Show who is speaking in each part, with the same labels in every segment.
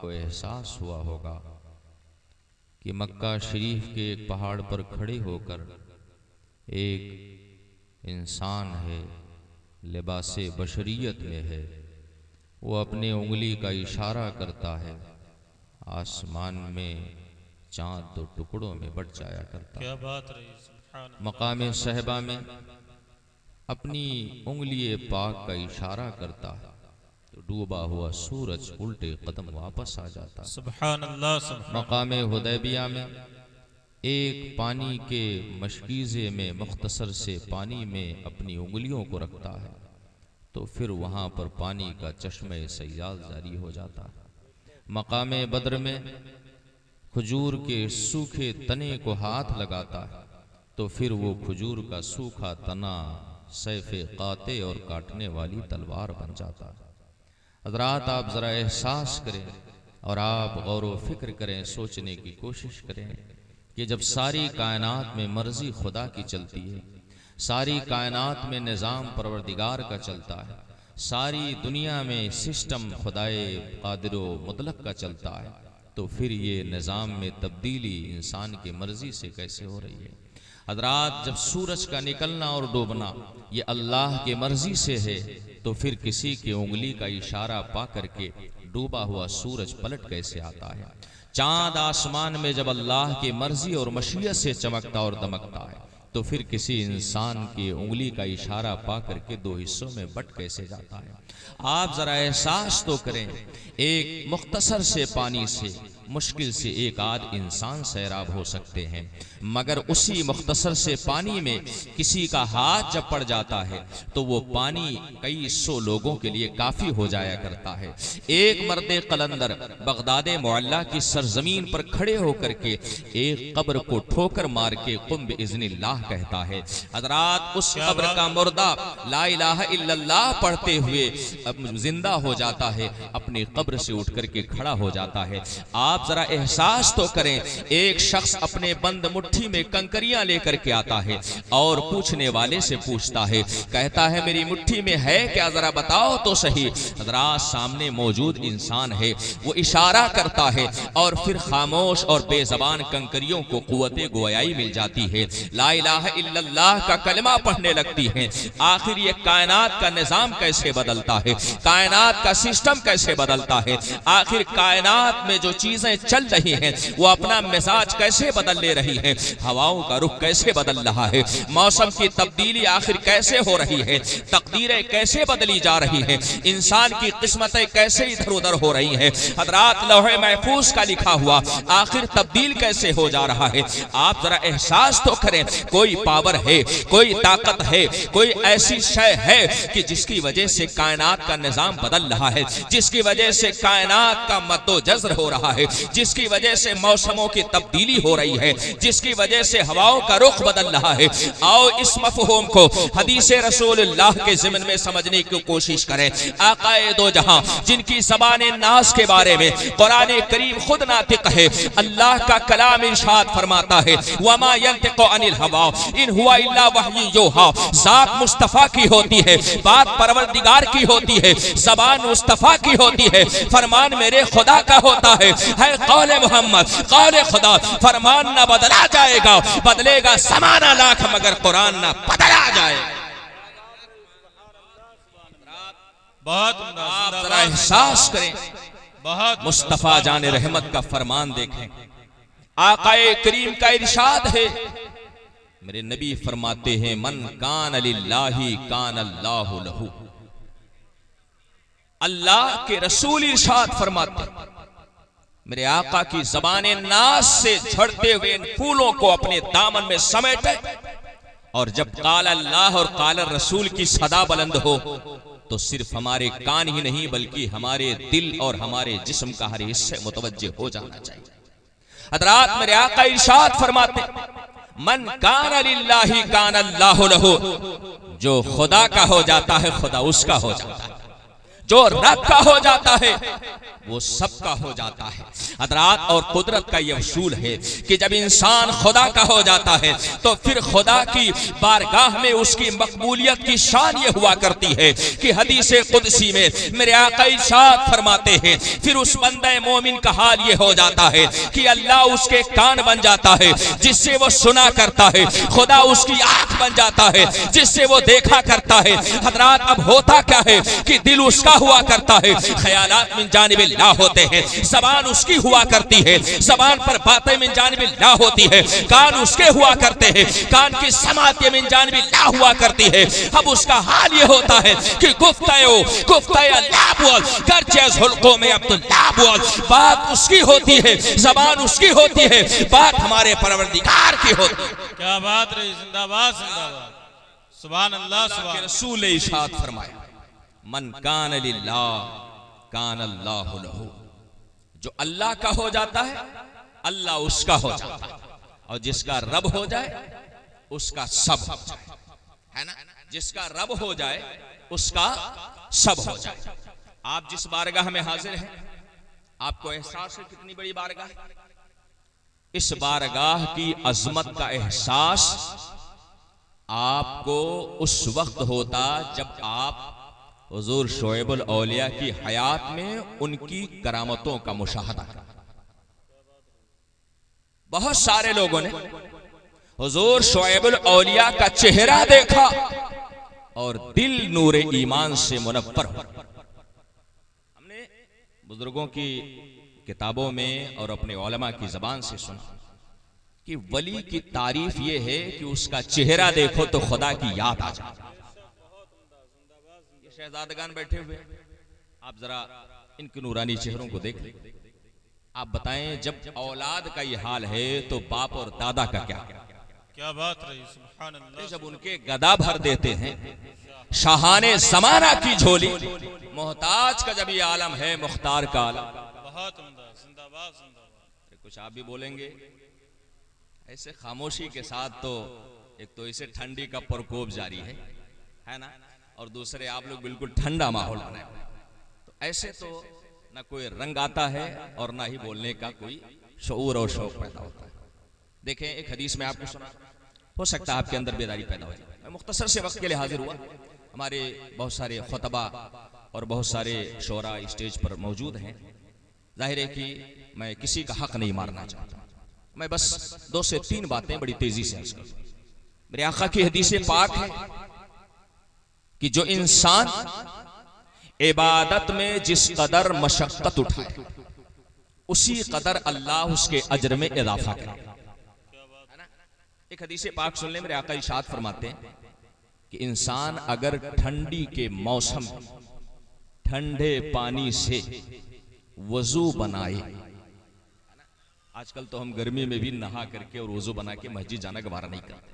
Speaker 1: आपको एहसास हुआ होगा कि मक्का शरीफ के एक पहाड़ पर खड़े होकर एक इंसान है, लिबासे बशरियत में है, वो अपने उंगली का इशारा करता है, आसमान में चांद दो टुकड़ों में बट जाया करता।
Speaker 2: क्या बात रही।
Speaker 1: मकाम सहबा में अपनी उंगली पाक का इशारा करता है तो डूबा हुआ सूरज उल्टे कदम वापस आ जाता।
Speaker 2: सुभान अल्लाह, सुभान।
Speaker 1: मकाम हुदैबिया में एक पानी के मशकीज़े में मुख्तसर से पानी में अपनी उंगलियों को रखता है तो फिर वहाँ पर पानी का चश्मे सैयाल जारी हो जाता है। मकाम बद्र में खजूर के सूखे तने को हाथ लगाता है तो फिर वो खजूर का सूखा तना सैफे काते और काटने वाली तलवार बन जाता है। हज़रात, आप ज़रा एहसास करें और आप गौर व फिक्र करें, सोचने की कोशिश करें कि जब सारी कायनात में मर्जी खुदा की चलती है, सारी कायनात में निज़ाम परवरदिगार का चलता है, सारी दुनिया में सिस्टम खुदाए कादिर मुतलक का चलता है, तो फिर ये निज़ाम में तब्दीली इंसान की मर्जी से कैसे हो रही है। हज़रात, जब सूरज का निकलना और डूबना ये अल्लाह की मर्जी से है तो फिर किसी की उंगली का इशारा पा करके डूबा हुआ सूरज पलट कैसे आता है। चांद आसमान में जब अल्लाह की मर्जी और मशीयत से चमकता और दमकता है तो फिर किसी इंसान की उंगली का इशारा पा करके दो हिस्सों में बट कैसे जाता है। आप जरा एहसास तो करें, एक मुख्तसर से पानी से मुश्किल से एक आध इंसान सैराब हो सकते हैं, मगर उसी मुख्तसर से पानी में किसी का हाथ जब पड़ जाता है तो वो पानी कई सौ लोगों के लिए काफी हो जाया करता है। एक मर्द कलंदर बगदाद मुअल्ला की सरजमीन पर खड़े होकर के एक कब्र को ठोकर मार के कुम बिइज़्निल्लाह कहता है। हज़रात, उस कब्र का मुर्दा ला इलाहा इल्लल्लाह पढ़ते हुए अब जिंदा हो जाता है, अपनी कब्र से उठ करके खड़ा हो जाता है। आप जरा एहसास तो करें, एक शख्स अपने बंद मुट्ठी में कंकरियां लेकर के आता है और पूछने वाले से पूछता है, कहता है मेरी मुट्ठी में है क्या, जरा बताओ तो सही। हज़रात, सामने मौजूद इंसान है, वो इशारा करता है और फिर खामोश और बेजबान कंकरियों को कुव्वते गोयाई मिल जाती है, ला इलाहा इल्लल्लाह का कलमा पढ़ने लगती है। आखिर ये कायनात का निजाम कैसे बदलता है, कायनात का सिस्टम कैसे बदलता है, आखिर कायनात में जो चीजें चल रही हैं वो अपना मिजाज कैसे बदल ले रही हैं, हवाओं का रुख कैसे बदल रहा है, मौसम की तब्दीली आखिर कैसे हो रही है, तकदीरें कैसे बदली जा रही हैं, इंसान की किस्मतें कैसे इधर उधर हो रही हैं। हज़रात, लौहे महफूज का लिखा हुआ आखिर तब्दील कैसे हो जा रहा है। आप जरा एहसास तो करें, कोई पावर है, कोई ताकत है, कोई ऐसी शय है कि जिसकी वजह से कायनात का निजाम बदल रहा है, जिसकी वजह से कायनात का मद्दोजज़्र हो रहा है, जिसकी वजह से मौसमों की तब्दीली हो रही है, जिसकी वजह से हवाओं का रुख बदल रहा है। आओ इस मफ़हूम को हदीस रसूलुल्लाह के ज़िम्न में समझने की कोशिश करें। आकाए दो जहां जिनकी ज़बाने नाज़ के बारे में कुरान करीम खुद नातिक है, अल्लाह का कलाम इरशाद फरमाता है, वमा यंतिकु अनिल हवा इन हुवा इल्ला वह्युन यूहा। ज़ात मुस्तफ़ा की होती है, बात परवरदिगार की होती है, ज़बान मुस्तफ़ा की होती है, फरमान मेरे खुदा का होता है कौले मोहम्मद, कौले खुदा। फरमान ना बदला जाएगा, बदलेगा समाना लाख, मगर कुरान ना बदला जाएगा।
Speaker 2: बहुत
Speaker 1: आप जरा एहसास करें, बहुत मुस्तफा जाने रहमत का फरमान देखें। आकाए करीम का इरशाद है, मेरे नबी फरमाते हैं, मन कान लिल्लाहि कान अल्लाहु लहू। अल्लाह के रसूल इरशाद फरमाते हैं, मेरे आका की ज़बाने नास से झड़ते हुए इन फूलों को अपने दामन में समेटे, और जब काल अल्लाह और काल रसूल की सदा बुलंद हो तो सिर्फ हमारे कान ही नहीं बल्कि हमारे दिल और हमारे जिस्म का हर हिस्से मुतवज्जे हो जाना चाहिए। हज़रात, मेरे आका इरशाद फरमाते, मन कान लिल्लाहि कान अल्लाहु लहू। जो खुदा का हो जाता है खुदा उसका हो जाता है, जो रब का हो जाता है वो सबका हो जाता है। हजरात, और कुदरत का यह उसूल है कि जब इंसान खुदा का हो जाता है तो फिर खुदा की बारगाह में उसकी मकबूलियत की शान ये हुआ करती है कि हदीस कुदसी में मेरे आका इरशाद फरमाते हैं, फिर उस बंदे मोमिन का हाल ये हो जाता है कि अल्लाह उसके कान बन जाता है जिससे वो सुना करता है, खुदा उसकी आंख बन जाता है जिससे वो देखा करता है। हजरात, अब होता क्या है कि दिल उसका हुआ करता है, ख्यालात मिन जानिबिल्लाह होते हैं, ज़बान उसकी हुआ करती है, ज़बान पर बातें मिन जानिबिल्लाह होती है, कान उसके हुआ करते हैं, कान की समातें मिन जानिबिल्लाह हुआ करती है। अब उसका हाल ये होता है कि गुफ्ताए अल्लाह बोल, गर्चे ज़ुल्क़ों में अब्दुल्लाह बोल, बात उसकी होती है, ज़बान उसकी होती है, बात हमारे परवरदिगार की होती है।
Speaker 2: क्या बात रही, जिंदाबाद जिंदाबाद, सुभान अल्लाह सुभान।
Speaker 1: रसूल ने इरशाद फरमाया, मन कान लिल्लाह कान अल्लाहु लहू, जो अल्लाह का हो जाता है अल्लाह उसका हो जाता है, और जिसका रब हो जाए उसका सब हो जाए, है ना। जिसका रब हो जाए उसका सब हो जाए। आप जिस बारगाह में हाजिर हैं, आपको एहसास है कितनी बड़ी बारगाह है। इस बारगाह की अजमत का एहसास आपको उस वक्त होता जब आप हुजूर शोएबुल औलिया की हयात में उनकी करामतों का मुशाहदा करें। बहुत सारे लोगों ने हुजूर शोएबुल औलिया का चेहरा देखा और दिल नूरे ईमान से मुनव्वर हो। हमने बुजुर्गों की किताबों में और अपने उलमा की जबान से सुना कि वली की तारीफ ये है कि उसका चेहरा देखो तो खुदा की याद आ जाए। ये शहजादगान बैठे हुए, आप जरा इनके नूरानी चेहरों को देख लें। आप बताएं, जब औलाद का ये हाल है तो बाप और दादा का क्या
Speaker 2: बात रही, सुभान अल्लाह।
Speaker 1: जब उनके गदा भर देते हैं, शाहाने ज़माना की झोली, मोहताज का जब ये आलम है, मुख्तार का आलम।
Speaker 2: बहुत उम्दा, जिंदाबाद जिंदाबाद।
Speaker 1: कुछ आप भी बोलेंगे ऐसे खामोशी के साथ, तो एक तो इसे ठंडी का प्रकोप जारी है ना, और दूसरे आप लोग बिल्कुल ठंडा माहौल बनाए, तो ऐसे तो ना कोई रंग आता है और ना ही बोलने का कोई शऊर और शौक पैदा होता है। देखें, एक हदीस में आपको सुना, हो सकता है आपके अंदर बेदारी पैदा हो जाए। मैं मुख्तसर से वक्त के लिए हाजिर हुआ, हमारे बहुत सारे खुतबा और बहुत सारे शोरा स्टेज पर मौजूद हैं। जाहिर है कि मैं किसी का हक नहीं मारना चाहता, मैं बस 2 से 3 बातें बड़ी तेजी से अर्ज करूं। मेरे आका की हदीस पाक है कि जो इंसान इबादत में जिस कदर मशक्कत उठाए उसी कदर अल्लाह उसके अजर में इजाफा करे। एक हदीस पाक सुन ले, मेरे आका इरशाद फरमाते हैं कि इंसान अगर ठंडी के मौसम ठंडे पानी से वजू बनाए, आजकल तो हम गर्मी में भी नहा करके और वजू बना के मस्जिद जाना गवारा नहीं करते,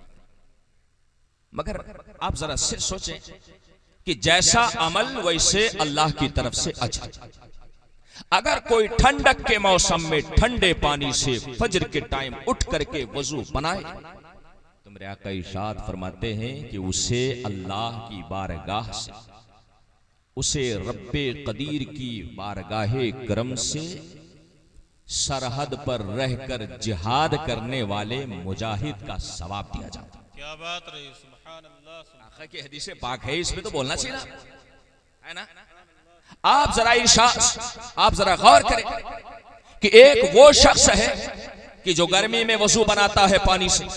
Speaker 1: मगर आप जरा से सोचें कि जैसा अमल वैसे अल्लाह की तरफ से अजर। अगर कोई ठंडक के मौसम में ठंडे पानी से फजर के टाइम उठ करके वजू बनाए तो मेरे आका इरशाद फरमाते हैं कि उसे अल्लाह की बारगाह से, उसे रब्बे कदीर की बारगाहे करम से सरहद पर रहकर जिहाद करने वाले मुजाहिद का सवाब दिया जाता है।
Speaker 2: क्या बात रही, सुभान अल्लाह।
Speaker 1: आका की हदीस पाक है, इसमें तो बोलना चाहिए है ना। आप जरा इरशाद, आप जरा गौर करें कि एक वो शख्स है कि जो गर्मी में वजू बनाता है पानी से,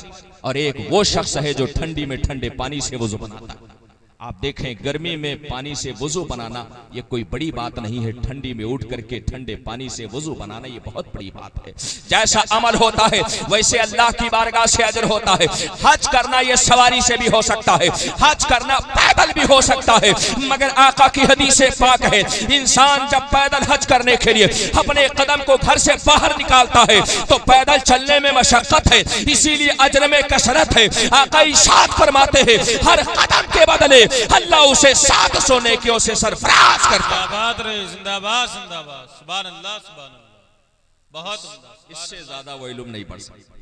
Speaker 1: और एक वो शख्स है जो ठंडी में ठंडे पानी से वजू बनाता है। आप देखें, गर्मी में पानी से वजू बनाना ये कोई बड़ी बात नहीं है, ठंडी में उठ करके ठंडे पानी से वजू बनाना ये बहुत बड़ी बात है। जैसा अमल होता है वैसे अल्लाह की बारगाह से अजर होता है। हज करना ये सवारी से भी हो सकता है, हज करना पैदल भी हो सकता है, मगर आका की हदीस पाक है, इंसान जब पैदल हज करने के लिए अपने कदम को घर से बाहर निकालता है तो पैदल चलने में मशक्कत है, इसीलिए अजर में कसरत है। आका इरशाद फरमाते हैं, हर कदम के बदले अल्लाह उसे 700 नेकियों से सरफराज करता है।
Speaker 2: जिंदाबाद रहे, जिंदाबाद जिंदाबाद, सुभान अल्लाह सुभान अल्लाह। बहुत उम्दा,
Speaker 1: इससे ज्यादा वो इल्म नहीं पढ़ सकता।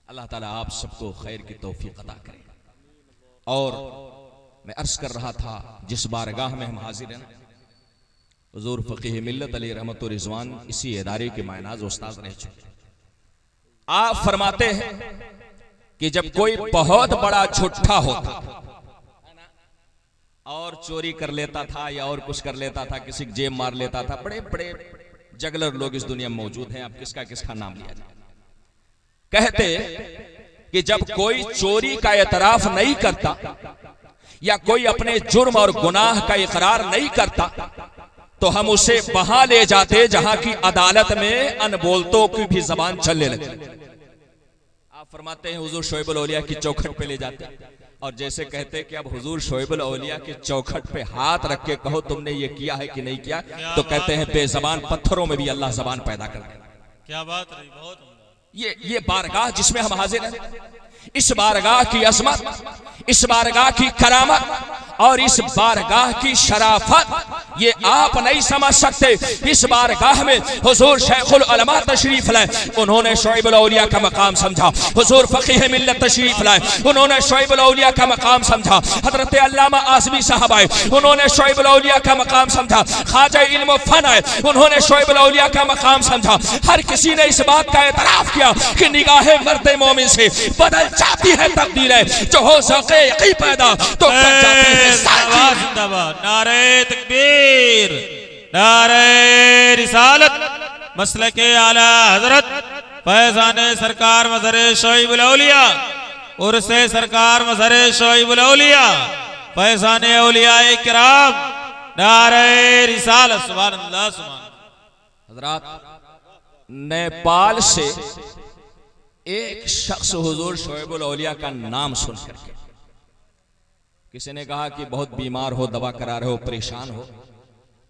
Speaker 1: अल्लाह ताला आप सबको खैर की तौफीक अता करे। और मैं अर्ज कर रहा था, जिस बारगाह में हम हाजिर हैं,
Speaker 3: हुजूर फ़क़ीह मिल्लत अलैहि रहमतुर रिज़वान इसी इदारे के मायनाज उस्ताद रह चुके। आप फरमाते हैं कि जब कोई बहुत बड़ा झूठा होता और चोरी कर लेता था या और कुछ कर लेता था, किसी की जेब मार लेता था, बड़े बड़े जगलर लोग इस दुनिया में मौजूद हैं, अब किसका किसका नाम लिया जाए। कहते कि जब कोई चोरी का एतराफ नहीं करता या कोई अपने जुर्म और गुनाह का इकरार नहीं करता तो हम उसे वहां ले जाते जहां की अदालत में अनबोलतों की भी जबान चलने लगे। आप फरमाते हैं हुजूर शोएबुल औलिया की चौखट पे ले जाते और जैसे कहते कि अब हुजूर शोएबुल औलिया की चौखट पे हाथ रख के कहो तुमने ये किया है कि नहीं किया, तो कहते हैं बेजबान पत्थरों में भी अल्लाह जबान पैदा कर दे।
Speaker 2: क्या बात रही, बहुत उम्दा।
Speaker 3: ये बारगाह जिसमें हम हाजिर हैं, इस बारगाह की अजमत, इस बारगाह की करामत और इस बारगाह की शराफत ये आप नहीं समझ सकते। इस बारगाह में हुजूर शेखुल उलमा तशरीफ लाए, उन्होंने शोएबुल औलिया का मकाम समझा। हुजूर फ़क़ीह मिल्लत तशरीफ लाए, उन्होंने शोएबुल औलिया का मकाम समझा। हजरत अल्लामा आज़मी साहब आए, उन्होंने शोएबुल औलिया का मकाम समझा। ख्वाजा इल्म फन आए, उन्होंने शोएबुल औलिया का मकाम समझा। हर किसी ने इस बात का एतराफ किया कि निगाहे मर्द मोमिन से बदल जाती है तकदीरें, जो हो सके यकीन पैदा तो कर जाती है।
Speaker 2: जिंदाबाद, नारे तकबीर, नारे रिसालत, मसलके आला हजरत फैजाने सरकार मज़हरे शोएबुल औलिया, उर्से सरकार मज़हरे शोएबुल औलिया, फैजाने औलियाए किराम, नारे रिसालत। सुभान अल्लाह, सुभान।
Speaker 3: हजरात, नेपाल से एक शख्स हुजूर शोएबुल औलिया का नाम सुन करके, किसी ने कहा कि बहुत बीमार हो, दवा करा रहे हो, परेशान हो,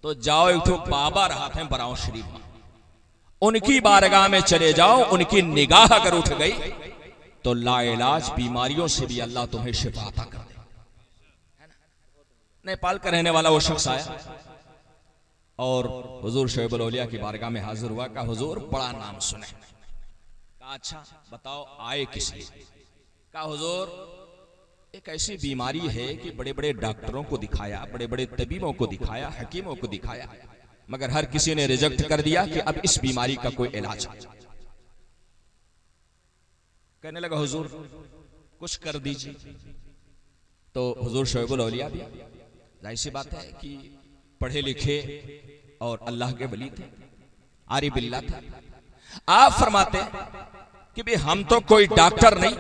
Speaker 3: तो जाओ एक तो बाबा रहते हैं बराऊं शरीफ में, उनकी बारगाह में चले जाओ। उनकी निगाह अगर उठ गई तो लाइलाज बीमारियों से भी अल्लाह तुम्हें शिफा अता कर दे। नेपाल का रहने वाला वो शख्स आया और हुजूर शोएबुल औलिया की बारगाह में हाजिर हुआ। कहा हुजूर बड़ा नाम सुने। कहा अच्छा बताओ आए किस लिए? कहा हुजूर एक ऐसी बीमारी है कि बड़े बड़े डॉक्टरों को दिखाया, बड़े बड़े तबीबों को दिखाया, हकीमों को दिखाया, मगर हर किसी ने रिजेक्ट कर दिया कि अब इस बीमारी का कोई इलाज है। कहने लगा हुजूर कुछ कर दीजिए। तो हुजूर शोएबुल औलिया भी जाहिर सी बात है कि पढ़े लिखे और अल्लाह के वली थे, आरिफ बिल्लाह थे। आप फरमाते कि भाई हम तो कोई डॉक्टर नहीं,